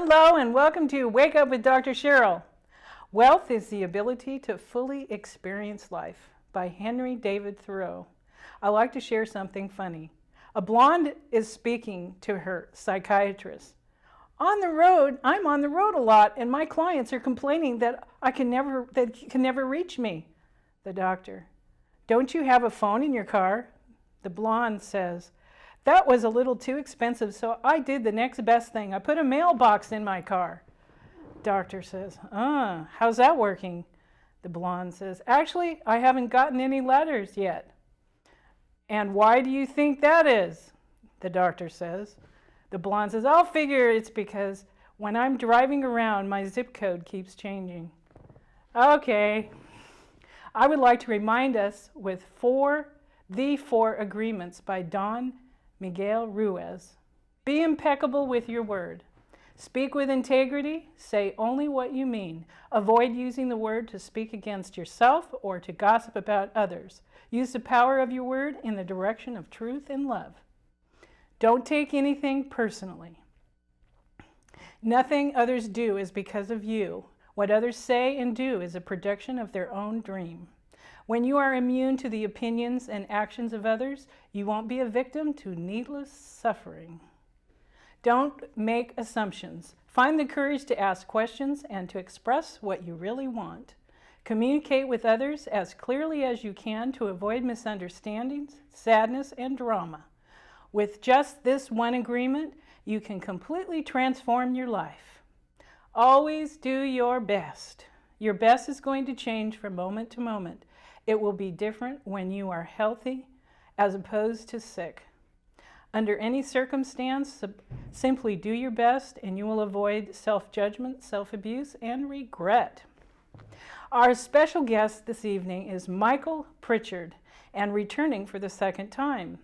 Hello and welcome to Wake Up with Dr. Cheryl. Wealth is the ability to fully experience life by Henry David Thoreau. I like to share something funny. A blonde is speaking to her psychiatrist. I'm on the road a lot and my clients are complaining that they can never reach me. The doctor, don't you have a phone in your car? The blonde says, that was a little too expensive, so I did the next best thing. I put a mailbox in my car. Doctor says, how's that working? The blonde says, actually, I haven't gotten any letters yet. And why do you think that is? The doctor says. The blonde says, I'll figure it's because when I'm driving around, my zip code keeps changing. Okay. I would like to remind us with the four agreements by Don Miguel Ruiz. Be impeccable with your word. Speak with integrity. Say only what you mean. Avoid using the word to speak against yourself or to gossip about others. Use the power of your word in the direction of truth and love. Don't take anything personally. Nothing others do is because of you. What others say and do is a production of their own dream. When you are immune to the opinions and actions of others, you won't be a victim to needless suffering. Don't make assumptions. Find the courage to ask questions and to express what you really want. Communicate with others as clearly as you can to avoid misunderstandings, sadness, and drama. With just this one agreement, you can completely transform your life. Always do your best. Your best is going to change from moment to moment. It will be different when you are healthy as opposed to sick. Under any circumstance, simply do your best and you will avoid self-judgment, self-abuse, and regret. Our special guest this evening is Michael Pritchard, and returning for the second time.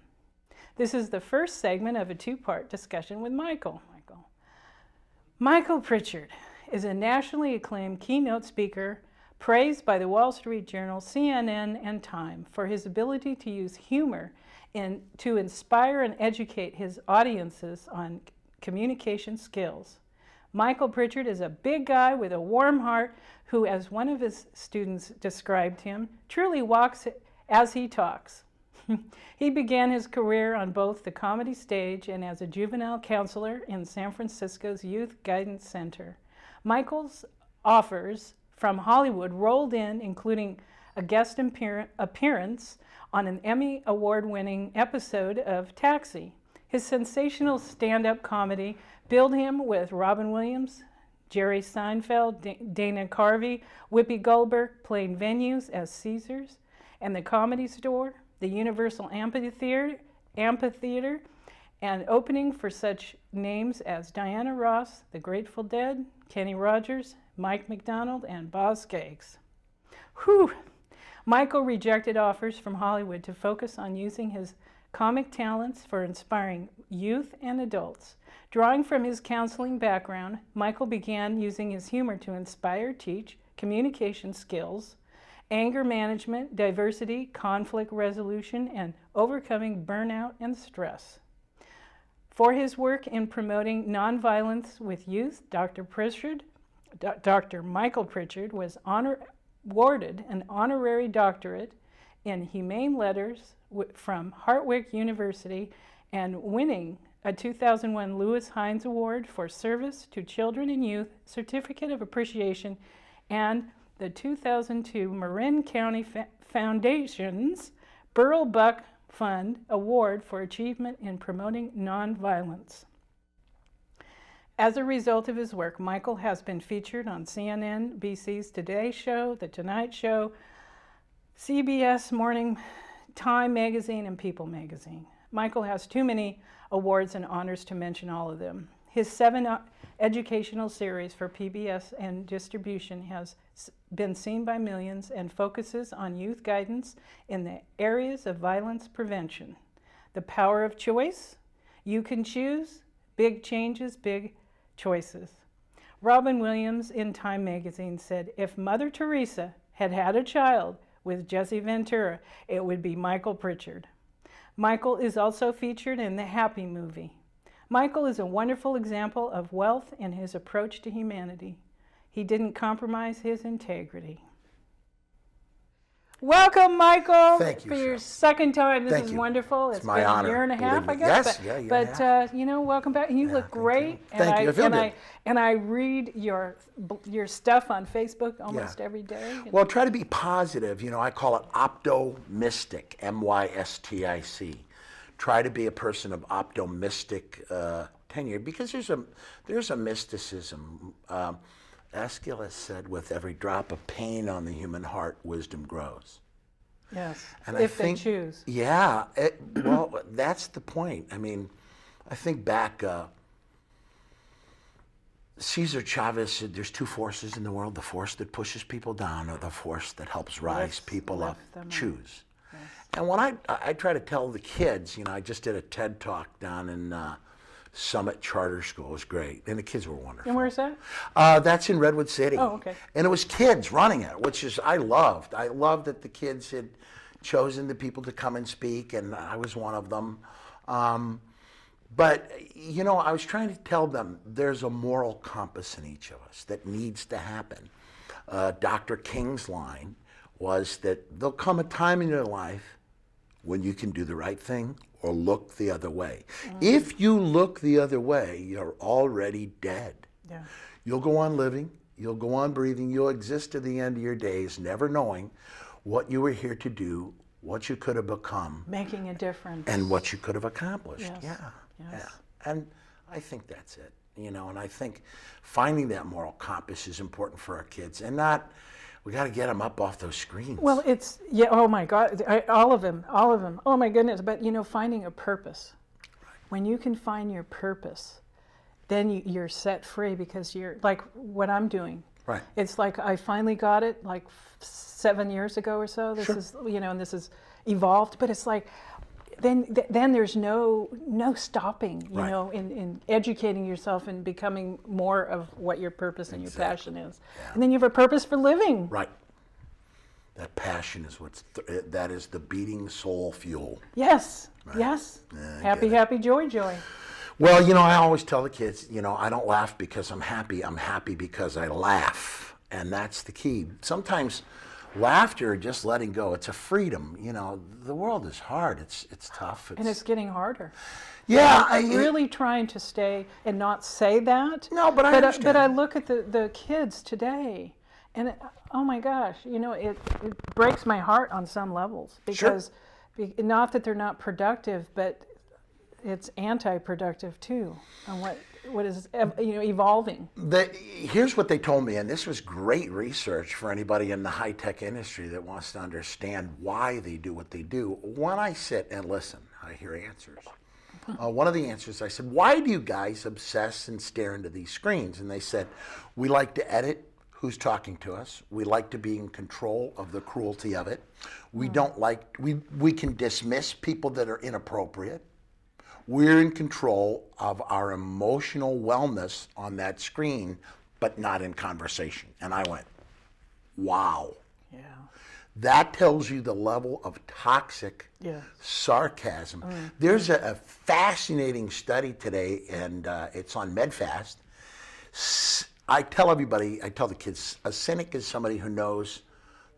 This is the first segment of a two-part discussion with Michael. Michael Pritchard is a nationally acclaimed keynote speaker, praised by the Wall Street Journal, CNN, and Time for his ability to use humor to inspire and educate his audiences on communication skills. Michael Pritchard is a big guy with a warm heart who, as one of his students described him, truly walks as he talks. He began his career on both the comedy stage and as a juvenile counselor in San Francisco's Youth Guidance Center. Michael's offers from Hollywood rolled in, including a guest appearance on an Emmy Award-winning episode of Taxi. His sensational stand-up comedy billed him with Robin Williams, Jerry Seinfeld, Dana Carvey, Whoopi Goldberg playing venues as Caesars, and the Comedy Store, the Universal Amphitheater, and opening for such names as Diana Ross, The Grateful Dead, Kenny Rogers, Mike McDonald, and Boz Scaggs. Whew! Michael rejected offers from Hollywood to focus on using his comic talents for inspiring youth and adults. Drawing from his counseling background, Michael began using his humor to inspire, teach communication skills, anger management, diversity, conflict resolution, and overcoming burnout and stress. For his work in promoting nonviolence with youth, Dr. Michael Pritchard was awarded an honorary doctorate in humane letters from Hartwick University and winning a 2001 Lewis Hines Award for Service to Children and Youth, Certificate of Appreciation, and the 2002 Marin County Foundation's Burl Buck Fund Award for Achievement in Promoting Nonviolence. As a result of his work, Michael has been featured on CNN, BC's Today Show, The Tonight Show, CBS Morning, Time Magazine, and People Magazine. Michael has too many awards and honors to mention all of them. His 7 educational series for PBS and distribution has been seen by millions and focuses on youth guidance in the areas of violence prevention. The Power of Choice, You Can Choose, Big Changes, Big Choices. Robin Williams in Time magazine said, if Mother Teresa had had a child with Jesse Ventura, it would be Michael Pritchard. Michael is also featured in the Happy movie. Michael is a wonderful example of wealth in his approach to humanity. He didn't compromise his integrity. Welcome, Michael. Thank you, for your Cheryl. second time. This Thank is you. wonderful. It's my been honor. a year and a half, I Believe me. guess. Yes, but, yeah, year but and a half. you know, welcome back. You look thank great. you. Thank you. I feel good. And I read your stuff on Facebook almost every day. Well, try to be positive. You know, I call it optimistic, M-Y-S-T-I-C. Try to be a person of optimistic tenure, because there's a mysticism. Aeschylus said, with every drop of pain on the human heart, wisdom grows. Yes, And if I think, they choose. Yeah, well, that's the point. I mean, I think back, Cesar Chavez said there's two forces in the world, the force that pushes people down or the force that helps rise people up. Choose. Yes. And when I try to tell the kids, you know, I just did a TED Talk down in Summit Charter School. It was great. And the kids were wonderful. And where's that? That's in Redwood City. Oh, okay. And it was kids running it, which is, I loved. I loved that the kids had chosen the people to come and speak, and I was one of them. But, you know, I was trying to tell them there's a moral compass in each of us that needs to happen. Dr. King's line was that there'll come a time in your life when you can do the right thing or look the other way. If you look the other way, you're already dead. Yeah. You'll go on living, you'll go on breathing, you'll exist to the end of your days, never knowing what you were here to do, what you could have become. Making a difference. And what you could have accomplished. Yes. Yeah. Yes. Yeah. And I think that's it. You know, and I think finding that moral compass is important for our kids, and not, we got to get them up off those screens. Well, it's, yeah, oh my God, all of them, oh my goodness. But, you know, finding a purpose. Right. When you can find your purpose, then you're set free, because you're, like what I'm doing. Right. It's like I finally got it like 7 years ago or so. This Sure. is, you know, and this is evolved, but it's like, then there's no stopping, you Right. know, in educating yourself and becoming more of what your purpose and your passion is. Yeah. And then you have a purpose for living. Right. That passion is that is the beating soul fuel. Yes, Right. yes. Yeah, Happy, happy, joy, joy. Well, you know, I always tell the kids, you know, I don't laugh because I'm happy because I laugh. And that's the key. Sometimes laughter, just letting go, it's a freedom. You know, the world is hard, it's tough. And it's getting harder. Yeah. I'm really trying to stay and not say that. No, but I understand. But I look at the kids today, and oh my gosh, you know, it breaks my heart on some levels, because not that they're not productive, but it's anti-productive too, and what is, you know, evolving. Here's what they told me, and this was great research for anybody in the high-tech industry that wants to understand why they do what they do. When I sit and listen, I hear answers. One of the answers, I said, why do you guys obsess and stare into these screens? And they said, we like to edit who's talking to us. We like to be in control of the cruelty of it. We don't like, we can dismiss people that are inappropriate. We're in control of our emotional wellness on that screen, but not in conversation. And I went, wow. Yeah. That tells you the level of toxic sarcasm. There's a fascinating study today, and it's on MedFast. I tell the kids, a cynic is somebody who knows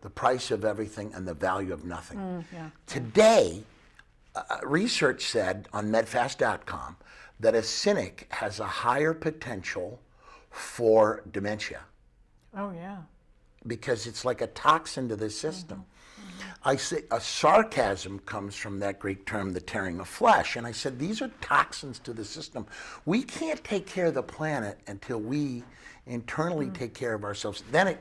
the price of everything and the value of nothing. Today, research said on medfast.com that a cynic has a higher potential for dementia. Oh, yeah. Because it's like a toxin to the system. I say a sarcasm comes from that Greek term, the tearing of flesh. And I said, these are toxins to the system. We can't take care of the planet until we internally take care of ourselves. Then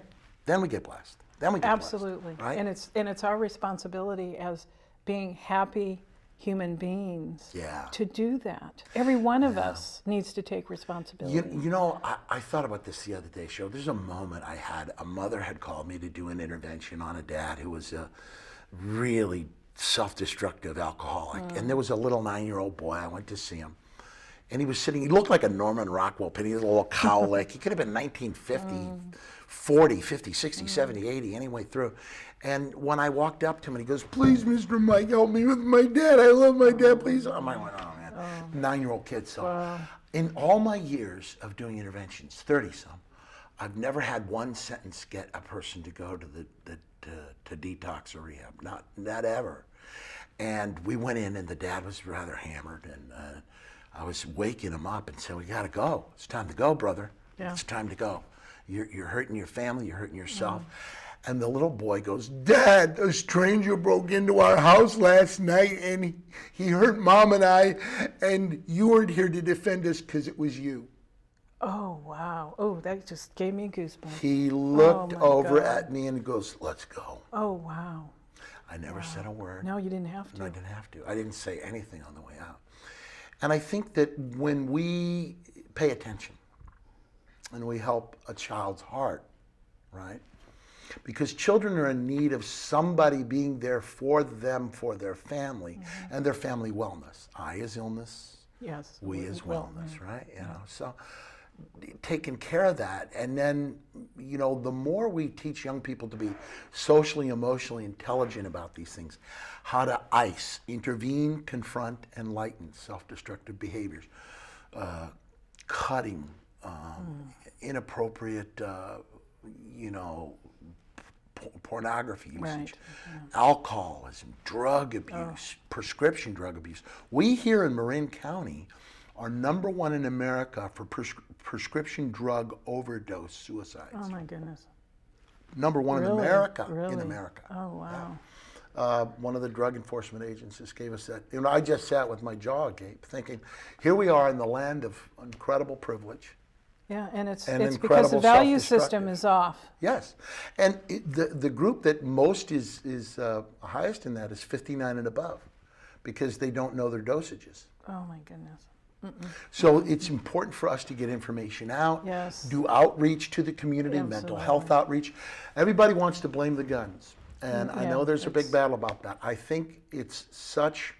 we get blessed. Then we get Absolutely. blessed. Right? And it's our responsibility as being happy human beings to do that. Every one of us needs to take responsibility. You know, I thought about this the other day, Cheryl. There's a moment I had, a mother had called me to do an intervention on a dad who was a really self-destructive alcoholic. And there was a little 9-year-old boy, I went to see him. And he was sitting, he looked like a Norman Rockwell pin. He had a little cowl, like he could have been 1950, 40, 50, 60, 70, 80, any way through. And when I walked up to him and he goes, please, Mr. Mike, help me with my dad. I love my dad, please. I went, oh man. 9-year-old kids. So Wow. in all my years of doing interventions, 30 some, I've never had one sentence get a person to go to to detox or rehab. Not ever. And we went in, and the dad was rather hammered, and I was waking him up and said, "We got to go. It's time to go, brother. Yeah. It's time to go. You're hurting your family. You're hurting yourself." And the little boy goes, "Dad, a stranger broke into our house last night, and he hurt Mom and I, and you weren't here to defend us because it was you." Oh, wow. Oh, that just gave me goosebumps. He looked my over God. at me and goes, "Let's go." Oh, wow. I never said a word. No, you didn't have No, I to. didn't have to. I didn't say anything on the way out. And I think that when we pay attention and we help a child's heart, right? Because children are in need of somebody being there for them, for their family, and their family wellness. I as illness, Yes. we as wellness, right? You know, so taking care of that. And then, you know, the more we teach young people to be socially, emotionally intelligent about these things, how to intervene, confront, and lighten self-destructive behaviors, cutting, inappropriate, you know, pornography usage, Right. alcoholism, drug abuse, prescription drug abuse. We here in Marin County are #1 in America for prescription drug overdose suicides. Oh, my goodness. #1 in Really? America. Really? In America. Oh, wow. One of the drug enforcement agencies gave us that. You know, I just sat with my jaw agape, thinking, here we are in the land of incredible privilege. Yeah, and it's And because the incredible value system self-destructive. is off. Yes, and the group that most is highest in that is 59 and above, because they don't know their dosages. Oh, my goodness. So it's important for us to get information out, Yes. do outreach to the community, mental Absolutely. health outreach. Everybody wants to blame the guns, and I Yeah, know there's a big it's- battle about that. I think it's such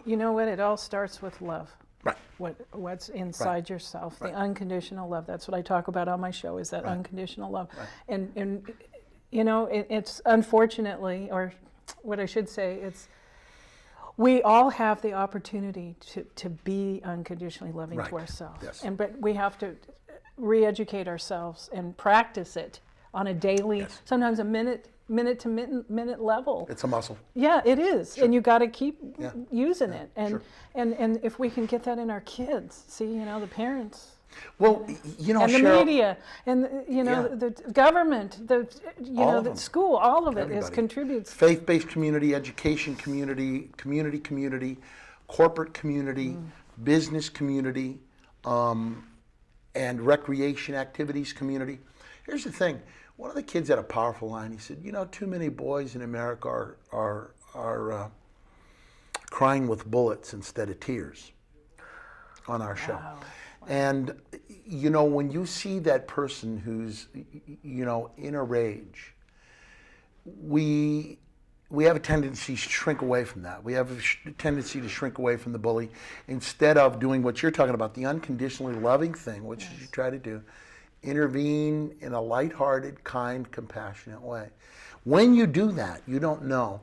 You know what? It all starts with love. right. What's inside yourself, the unconditional love. That's what I talk about on my show, is that unconditional love. And you know, it's unfortunately, or what I should say, it's we all have the opportunity to be unconditionally loving Right. to ourselves. Yes. But we have to re-educate ourselves and practice it on a daily, Yes. sometimes a minute to minute level. It's a muscle. Yeah, it is, and you got to keep Yeah. using it, and sure. and if we can get that in our kids, see, you know, the parents Well, you know, and the Cheryl, media and you know Yeah. the government, you All know of the them. school, all of it Everybody. contributes. faith-based community, education community, community, corporate community, business community, and recreation activities community. Here's the thing. One of the kids had a powerful line. He said, "You know, too many boys in America are crying with bullets instead of tears," on our show. Wow. And, you know, when you see that person who's, you know, in a rage, we have a tendency to shrink away from that. We have a tendency to shrink away from the bully instead of doing what you're talking about, the unconditionally loving thing, which is you try to do. Intervene in a lighthearted, kind, compassionate way. When you do that, you don't know.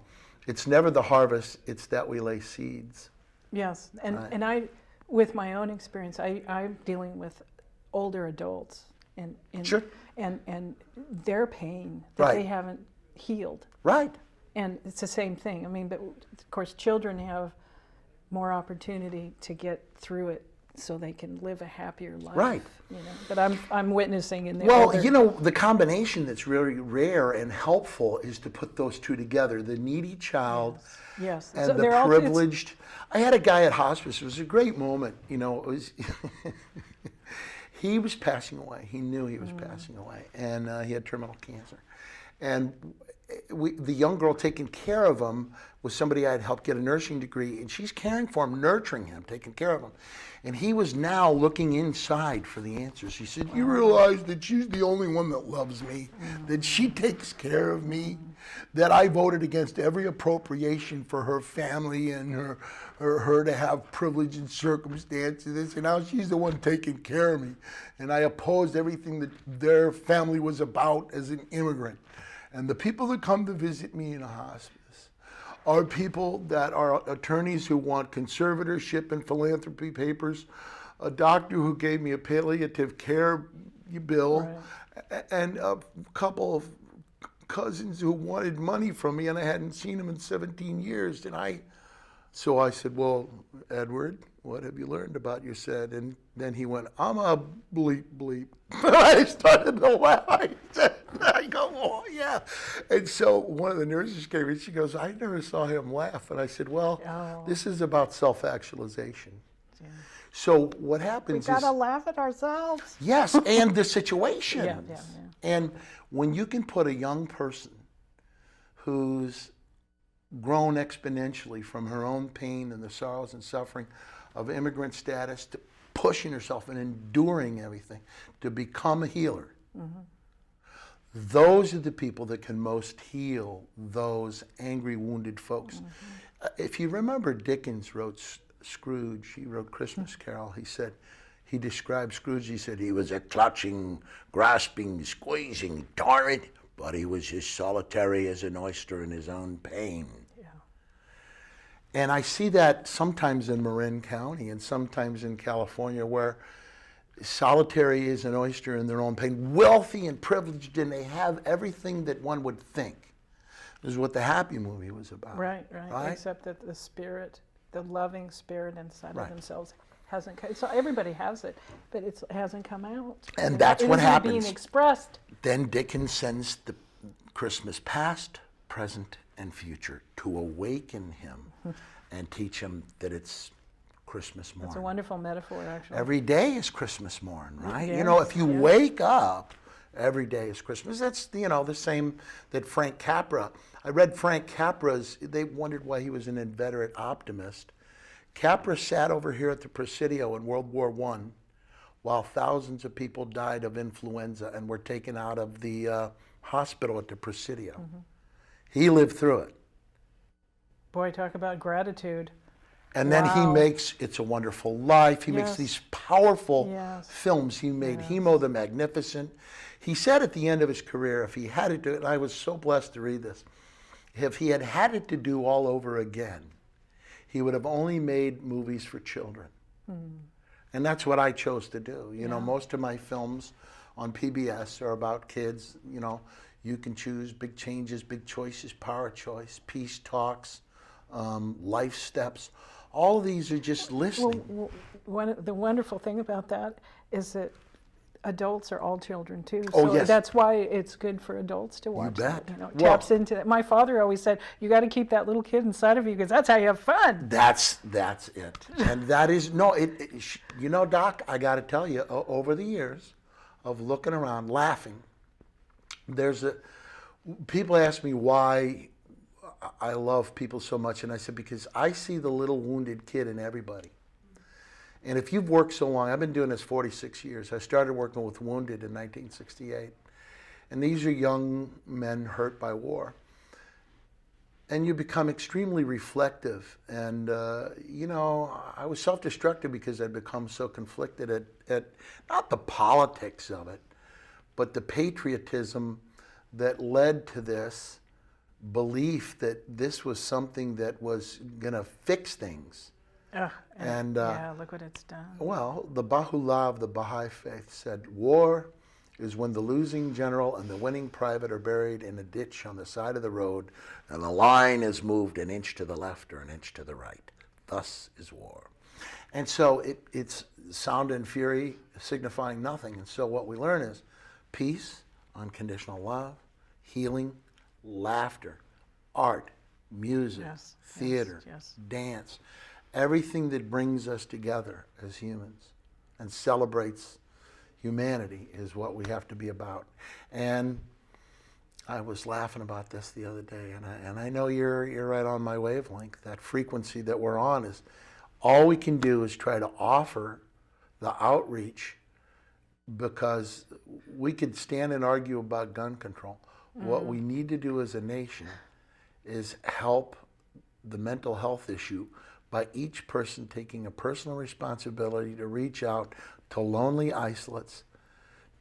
It's never the harvest, it's that we lay seeds. Yes, and Right. and I, with my own experience, I'm dealing with older adults and Sure. and their pain that Right. they haven't healed. Right. And it's the same thing. I mean, but of course, children have more opportunity to get through it, so they can live a happier life. Right. You know, but I'm witnessing in the Well, older, you know, the combination that's really rare and helpful is to put those two together, the needy child yes, and so the they're all- it's- privileged. I had a guy at hospice. It was a great moment. You know, it was he was passing away. He knew he was passing away, and he had terminal cancer. And the young girl taking care of him was somebody I had helped get a nursing degree, and she's caring for him, nurturing him, taking care of him. And he was now looking inside for the answers. He said, "You realize that she's the only one that loves me, that she takes care of me, that I voted against every appropriation for her family and her to have privilege and circumstances, and now she's the one taking care of me. And I opposed everything that their family was about as an immigrant. And the people that come to visit me in a hospice are people that are attorneys who want conservatorship and philanthropy papers, a doctor who gave me a palliative care bill, and a couple of cousins who wanted money from me, and I hadn't seen them in 17 years. So I said, well, Edward, what have you learned about your said? And then he went, I'm a bleep bleep. I started to laugh. I go, oh, yeah. And so one of the nurses came in, she goes, I never saw him laugh. And I said, well, this is about self-actualization. Yeah. So what happens we gotta laugh at ourselves. Yes, and the situations. Yeah. And when you can put a young person who's grown exponentially from her own pain and the sorrows and suffering of immigrant status to pushing herself and enduring everything to become a healer, those are the people that can most heal those angry, wounded folks. If you remember, Dickens wrote Scrooge. He wrote Christmas Carol. He described Scrooge, he said he was a clutching, grasping, squeezing torrent, but he was as solitary as an oyster in his own pain. Yeah. And I see that sometimes in Marin County and sometimes in California, where solitary as an oyster in their own pain, wealthy and privileged, and they have everything that one would think. This is what the Happy movie was about. Right. Except that the spirit, the loving spirit inside of themselves hasn't come. So everybody has it, but it hasn't come out. And that's what happens. Being expressed. Then Dickens sends the Christmas past, present, and future to awaken him and teach him that it's Christmas morn. It's a wonderful metaphor, actually. Every day is Christmas morn, right? Yes, you know, if you wake up, every day is Christmas. That's, the same that Frank Capra. I read Frank Capra's, they wondered why he was an inveterate optimist. Capra sat over here at the Presidio in World War I while thousands of people died of influenza and were taken out of the hospital at the Presidio. He lived through it. Boy, talk about gratitude. And then he makes It's a Wonderful Life. He makes these powerful films. He made Hemo the Magnificent. He said at the end of his career, if he had it to, and I was so blessed to read this, if he had it to do all over again, he would have only made movies for children. And that's what I chose to do. You know, most of my films on PBS are about kids. You know, You Can Choose, Big Changes, Big Choices, Power Choice, Peace Talks, Life Steps. All of these are just listening. Well, the wonderful thing about that is that adults are all children too. Oh, so yes. That's why it's good for adults to watch. You bet. That, taps into that. My father always said, you got to keep that little kid inside of you because that's how you have fun. That's it. And that is, Doc, I got to tell you, over the years of looking around, laughing, people ask me why I love people so much, and I said, because I see the little wounded kid in everybody. And if you've worked so long, I've been doing this 46 years. I started working with wounded in 1968. And these are young men hurt by war. And you become extremely reflective. And, I was self-destructive because I'd become so conflicted at not the politics of it, but the patriotism that led to this belief that this was something that was going to fix things. Look what it's done. Well, the Baha'u'llah of the Baha'i faith said, war is when the losing general and the winning private are buried in a ditch on the side of the road, and the line is moved an inch to the left or an inch to the right. Thus is war. And so it's sound and fury signifying nothing. And so what we learn is peace, unconditional love, healing, laughter, art, music, theater, dance. Everything that brings us together as humans and celebrates humanity is what we have to be about. And I was laughing about this the other day, and I know you're right on my wavelength. That frequency that we're on is all we can do is try to offer the outreach, because we could stand and argue about gun control. What we need to do as a nation is help the mental health issue by each person taking a personal responsibility to reach out to lonely isolates,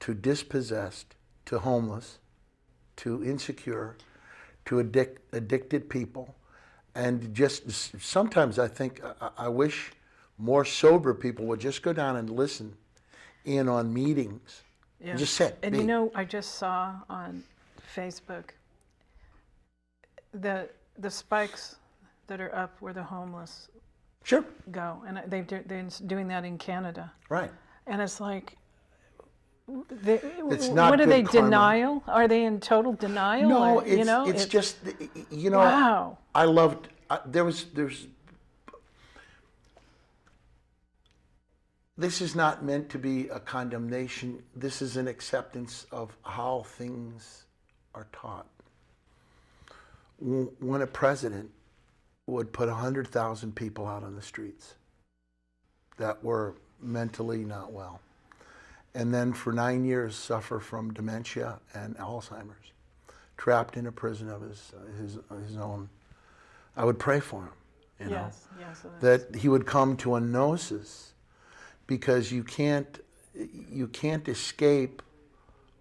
to dispossessed, to homeless, to insecure, to addicted people, And just sometimes I think I wish more sober people would just go down and listen in on meetings. Yeah. And just sit. And be. you know, I just saw on Facebook the spikes that are up where the homeless Sure. go, and they're doing that in Canada. Right. And it's like, It's not what are good they, karma. denial? Are they in total denial? No, Or, it's just, you know, wow. I loved, there's, this is not meant to be a condemnation. This is an acceptance of how things are taught. When a president would put 100,000 people out on the streets that were mentally not well, and then for 9 years suffer from dementia and Alzheimer's, trapped in a prison of his own, I would pray for him, you know, Yes, that he would come to a gnosis, because you can't escape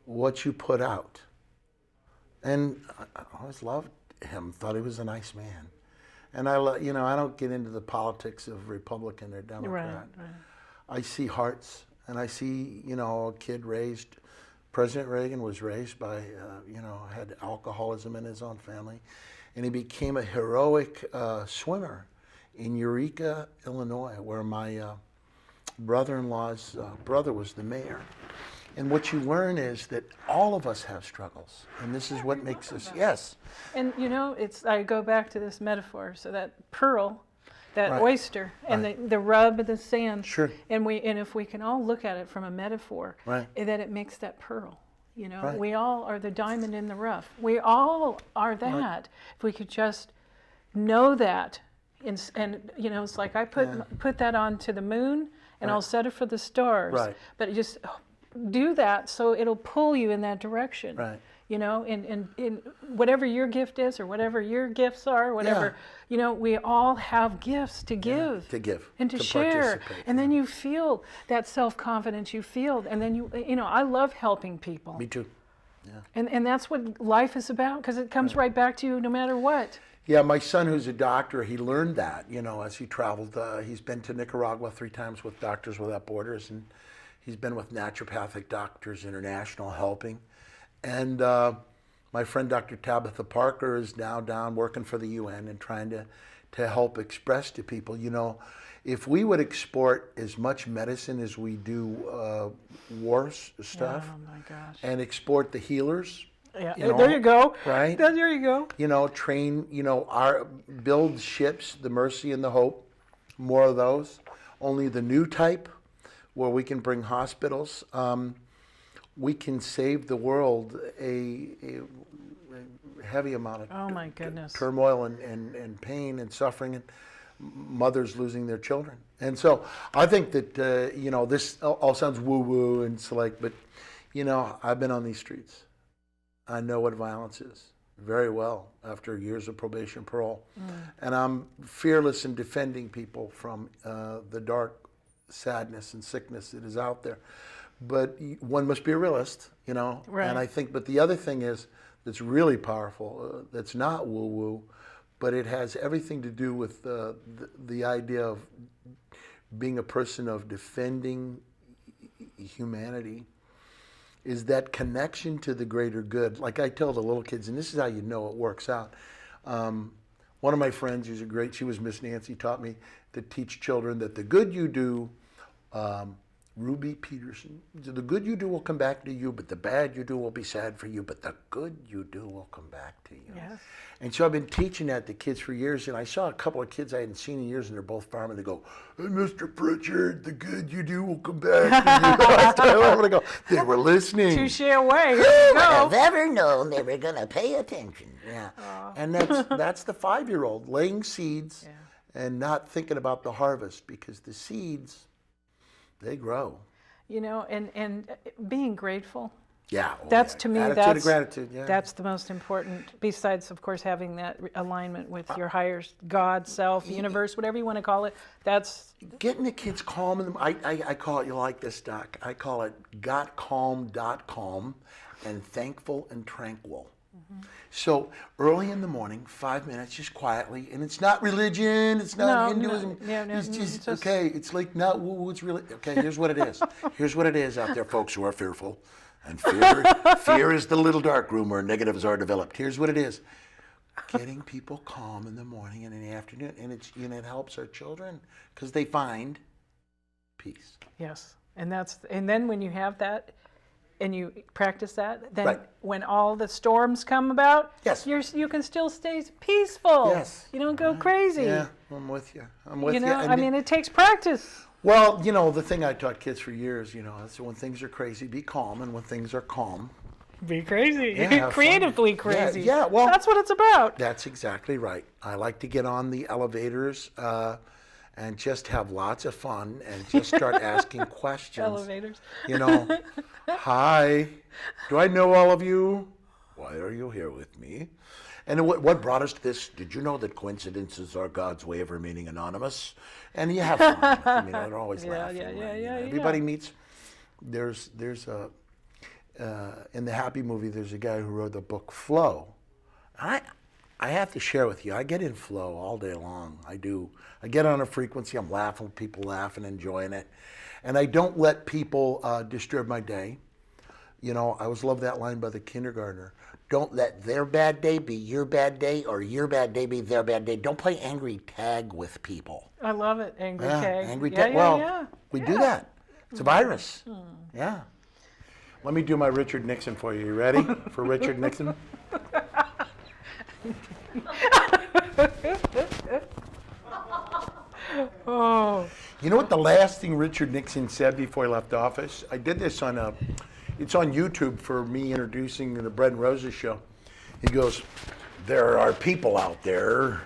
what you put out. And I always loved him, thought he was a nice man. And I don't get into the politics of Republican or Democrat. Right. I see hearts, and I see, a kid raised, President Reagan was raised by, had alcoholism in his own family, and he became a heroic swimmer in Eureka, Illinois, where my brother-in-law's brother was the mayor. And what you learn is that all of us have struggles, and this is what makes us, yes. And I go back to this metaphor. So that pearl, that Right. oyster, and Right. the rub of the sand. Sure. And if we can all look at it from a metaphor, Right. that it makes that pearl. Right. We all are the diamond in the rough. We all are that. Right. If we could just know that, and it's like I put that onto the moon, and Right. I'll set it for the stars. Right. But just do that so it'll pull you in that direction. Right. In whatever your gift is, or whatever your gifts are, whatever, we all have gifts to give. To give. And to share. participate. And then you feel that self-confidence you feel. And then I love helping people. Me too. And that's what life is about, because it comes right back to you no matter what. Yeah, my son, who's a doctor, he learned that, as he traveled. He's been to Nicaragua 3 times with Doctors Without Borders, and he's been with Naturopathic Doctors International helping. And my friend Dr. Tabitha Parker is now down working for the UN and trying to help express to people, if we would export as much medicine as we do war stuff, Oh my gosh. and export the healers. Yeah. There you go. Right? There you go. Train, build ships, the Mercy and the Hope, more of those. Only the new type, where we can bring hospitals. We can save the world a heavy amount of Oh my goodness. turmoil and pain and suffering, and mothers losing their children. And so I think that, this all sounds woo-woo, and it's like, but, I've been on these streets. I know what violence is very well after years of probation parole. And I'm fearless in defending people from the dark sadness and sickness that is out there. But one must be a realist, Right. And I think, but the other thing is that's really powerful, that's not woo-woo, but it has everything to do with the idea of being a person of defending humanity, is that connection to the greater good. Like I tell the little kids, and this is how you know it works out. One of my friends, she was Miss Nancy, taught me to teach children that the good you do, Ruby Peterson, the good you do will come back to you, but the bad you do will be sad for you, but the good you do will come back to you. Yes. And so I've been teaching that to kids for years, and I saw a couple of kids I hadn't seen in years, and they're both firemen. They go, "Hey, Mr. Pritchard, the good you do will come back to you." I'm gonna go, they were listening. Touche away. Here you Would have go. ever known they were going to pay attention. Yeah, and that's the 5-year-old laying seeds and not thinking about the harvest, because the seeds, they grow. And being grateful. Yeah. That's to me, attitude that's of gratitude. Yeah. That's the most important, besides, of course, having that alignment with your higher God, self, universe, whatever you want to call it. That's Getting the kids calm. I call it, you like this, Doc, I call it gotcalm.calm and thankful and tranquil. So early in the morning, 5 minutes, just quietly, and it's not religion, it's not Hinduism. It's just okay. It's like not what's really okay. Here's what it is. Here's what it is out there, folks who are fearful, and fear is the little dark room where negatives are developed. Here's what it is: getting people calm in the morning and in the afternoon, and it helps our children because they find peace. Yes, and then when you have that, and you practice that, then Right. when all the storms come about, Yes. you can still stay peaceful. Yes. You don't go crazy. Yeah, I'm with you. I'm with You you. know, And I mean, it takes practice. well, the thing I taught kids for years, is when things are crazy, be calm, and when things are calm, Be crazy. Yeah, have fun. Creatively crazy. Yeah, well, that's what it's about. that's exactly right. I like to get on the elevators and just have lots of fun and just start asking questions. Elevators. Hi, do I know all of you? Why are you here with me? And what brought us to this? Did you know that coincidences are God's way of remaining anonymous? And you have fun. They're always laughing. Right? Everybody meets. There's a in the Happy movie. There's a guy who wrote the book Flow. I have to share with you. I get in flow all day long. I do. I get on a frequency. I'm laughing. People laughing, enjoying it, and I don't let people disturb my day. I always love that line by the kindergartner. Don't let their bad day be your bad day, or your bad day be their bad day. Don't play angry tag with people. I love it. Angry tag. Angry yeah, tag. Well, yeah. we do that. It's a virus. Yeah. Let me do my Richard Nixon for you. You ready for Richard Nixon? Oh. You know what the last thing Richard Nixon said before he left office? I did this it's on YouTube for me introducing the Bread and Roses show. He goes, there are people out there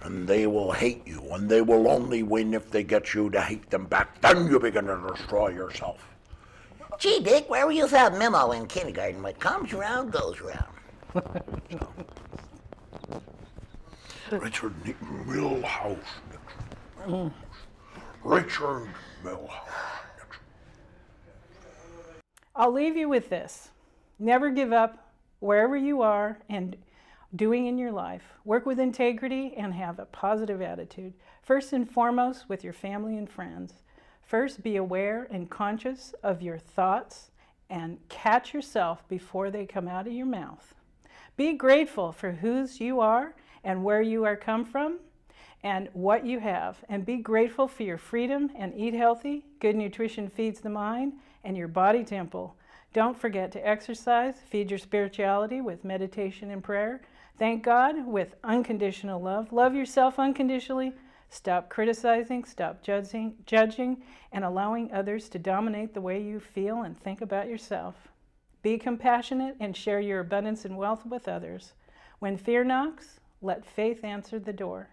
and they will hate you, and they will only win if they get you to hate them back. Then you begin to destroy yourself. Gee, Dick, where were you without memo in kindergarten? What comes around goes around. Richard Milhouse. Richard Milhouse. I'll leave you with this. Never give up wherever you are and doing in your life. Work with integrity and have a positive attitude. First and foremost, with your family and friends. First, be aware and conscious of your thoughts and catch yourself before they come out of your mouth. Be grateful for whose you are and where you are come from and what you have. And be grateful for your freedom and eat healthy. Good nutrition feeds the mind and your body temple. Don't forget to exercise. Feed your spirituality with meditation and prayer. Thank God with unconditional love. Love yourself unconditionally. Stop criticizing, stop judging, and allowing others to dominate the way you feel and think about yourself. Be compassionate and share your abundance and wealth with others. When fear knocks, let faith answer the door.